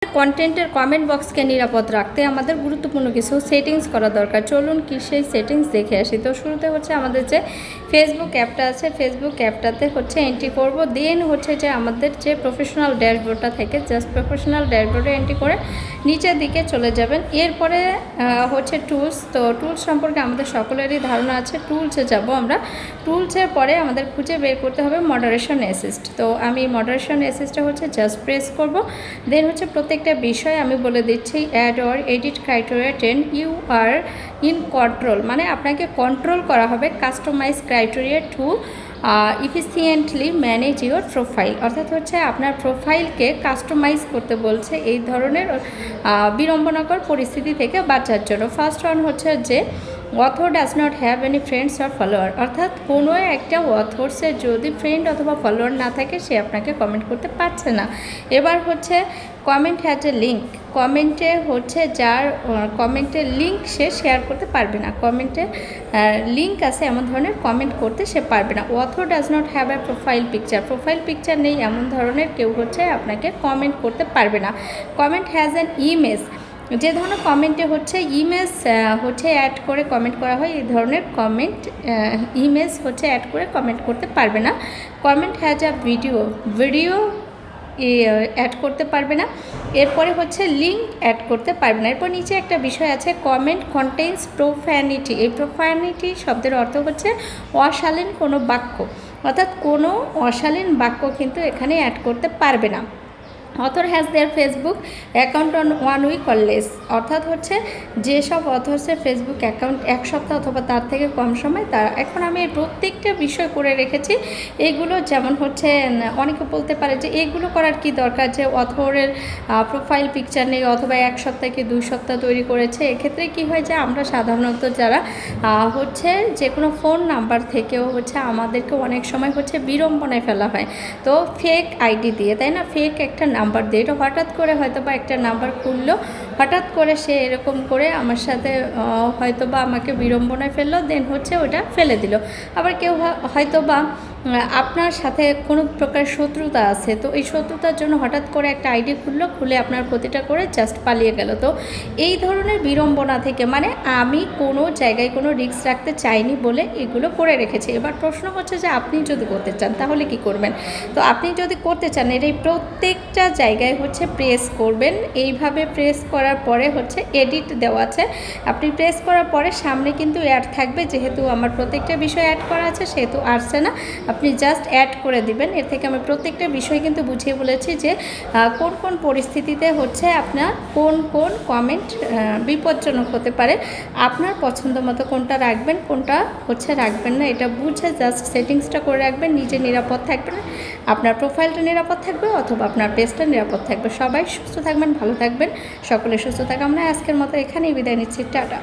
কন্টেন্টের কমেন্ট বক্সকে নিরাপদ রাখতে আমাদের গুরুত্বপূর্ণ কিছু সেটিংস করা দরকার। চলুন কি সেই সেটিংস দেখে আসি। তো শুরুতে হচ্ছে আমাদের যে ফেসবুক অ্যাপটা আছে, ফেসবুক অ্যাপটাতে হচ্ছে এন্ট্রি করব। দেন হচ্ছে যে আমাদের যে প্রফেশনাল ড্যাশবোর্ডটা থাকে, জাস্ট প্রফেশনাল ড্যাশবোর্ডে এন্ট্রি করে নিচের দিকে চলে যাবেন। এরপরে হচ্ছে টুলস। তো টুলস সম্পর্কে আমাদের সকলেরই ধারণা আছে। টুলসে যাব আমরা। টুলসের পরে আমাদের খুঁজে বের করতে হবে মডারেশন অ্যাসিস্ট। তো আমি মডারেশন অ্যাসিস্টে হচ্ছে জাস্ট প্রেস করব। দেন হচ্ছে প্রত্যেকটা বিষয় আমি বলে দিচ্ছি। Add or edit criteria 10 you are in control, মানে আপনাকে কন্ট্রোল করা হবে customise criteria to efficiently manage your profile. অর্থাৎ হচ্ছে আপনার প্রোফাইলকে কাস্টমাইজ করতে বলছে এই ধরনের বিড়ম্বনাকর পরিস্থিতি থেকে বাঁচার জন্য। ফার্স্ট ওয়ান হচ্ছে যে author does not have any friends or follower, অর্থাৎ কোনো একটা অথর্সের যদি ফ্রেন্ড অথবা ফলোয়ার না থাকে সে আপনাকে কমেন্ট করতে পারছে না। এবার হচ্ছে কমেন্ট হ্যাজ এ লিঙ্ক, কমেন্টে হচ্ছে যার কমেন্টের লিঙ্ক সে শেয়ার করতে পারবে না। কমেন্টে লিঙ্ক আছে এমন ধরনের কমেন্ট করতে সে পারবে না। Author does not have a profile picture, profile picture নেই এমন ধরনের কেউ হচ্ছে আপনাকে কমেন্ট করতে পারবে না। কমেন্ট হ্যাজ অ্যান ইমেজ, যে ধরনের কমেন্টে হচ্ছে ইমেজ হচ্ছে অ্যাড করে কমেন্ট করা হয়, এই ধরনের কমেন্ট ইমেজ হচ্ছে অ্যাড করে কমেন্ট করতে পারবে না। Comment has a video, video add করতে পারবে না। এরপরে হচ্ছে লিঙ্ক অ্যাড করতে পারবে না। এরপর নিচে একটা বিষয় আছে কমেন্ট কন্টেইনস প্রোফ্যানিটি। এই প্রোফ্যানিটি শব্দের অর্থ হচ্ছে অশালীন কোনো বাক্য, অর্থাৎ কোনো অশালীন বাক্য কিন্তু এখানে অ্যাড করতে পারবে না। Author has their Facebook account on 1 week or less, অর্থাৎ হচ্ছে যেসব অথর্সের ফেসবুক অ্যাকাউন্ট 1 সপ্তাহ অথবা তার থেকে কম সময়, তার এখন আমি প্রত্যেকটা বিষয় করে রেখেছি। এইগুলো যেমন হচ্ছে অনেকে বলতে পারে যে এইগুলো করার কি দরকার, যে অথরের প্রোফাইল পিকচার নেই অথবা 1 সপ্তাহ কি 2 সপ্তাহ তৈরি করেছে। এক্ষেত্রে কি হয় যে আমরা সাধারণত যারা হচ্ছে যে কোনো ফোন নাম্বার থেকেও হচ্ছে আমাদেরকে অনেক সময় হচ্ছে বিড়ম্বনায় ফেলা হয়, তো ফেক আইডি দিয়ে, তাই না, ফেক একটা নাম্বার দিয়ে। এটা হঠাৎ করে হয়তো বা একটা নাম্বার খুললো, হঠাৎ করে সে এরকম করে আমার সাথে হয়তো বা আমাকে বিড়ম্বনায় ফেললো, দেন হচ্ছে ওটা ফেলে দিল। আবার কেউ হয়তো বা আপনার সাথে কোনো প্রকার শত্রুতা আছে, তো এই শত্রুতার জন্য হঠাৎ করে একটা আইডি খুললো, খুলে আপনার ক্ষতিটা করে জাস্ট পালিয়ে গেল। তো এই ধরনের বিড়ম্বনা থেকে মানে আমি কোনো জায়গায় কোনো রিস্ক রাখতে চাইনি বলে এগুলো করে রেখেছি। এবার প্রশ্ন হচ্ছে যে আপনি যদি করতে চান তাহলে কি করবেন। তো আপনি যদি করতে চান এর এই প্রত্যেকটা জায়গায় হচ্ছে প্রেস করবেন। এইভাবে প্রেস করার পরে হচ্ছে এডিট দেওয়া আছে, আপনি প্রেস করার পরে সামনে কিন্তু অ্যাড থাকবে। যেহেতু আমার প্রত্যেকটা বিষয় অ্যাড করা আছে সেহেতু আসছে না, আপনি জাস্ট অ্যাড করে দিবেন। এর থেকে আমি প্রত্যেকটা বিষয় কিন্তু বুঝিয়ে বলেছি যে কোন কোন পরিস্থিতিতে হচ্ছে আপনার কোন কোন কমেন্ট বিপজ্জনক হতে পারে, আপনার পছন্দ মতো কোনটা রাখবেন কোনটা হচ্ছে রাখবেন না, এটা বুঝে জাস্ট সেটিংসটা করে রাখবেন। নিজে নিরাপদ থাকবেন, আপনার প্রোফাইলটা নিরাপদ থাকবে অথবা আপনার পেজটা নিরাপদ থাকবে। সবাই সুস্থ থাকবেন, ভালো থাকবেন, সকলে সুস্থ থাকা। আমরা আজকের মতো এখানেই বিদায় নিচ্ছি। টাটা।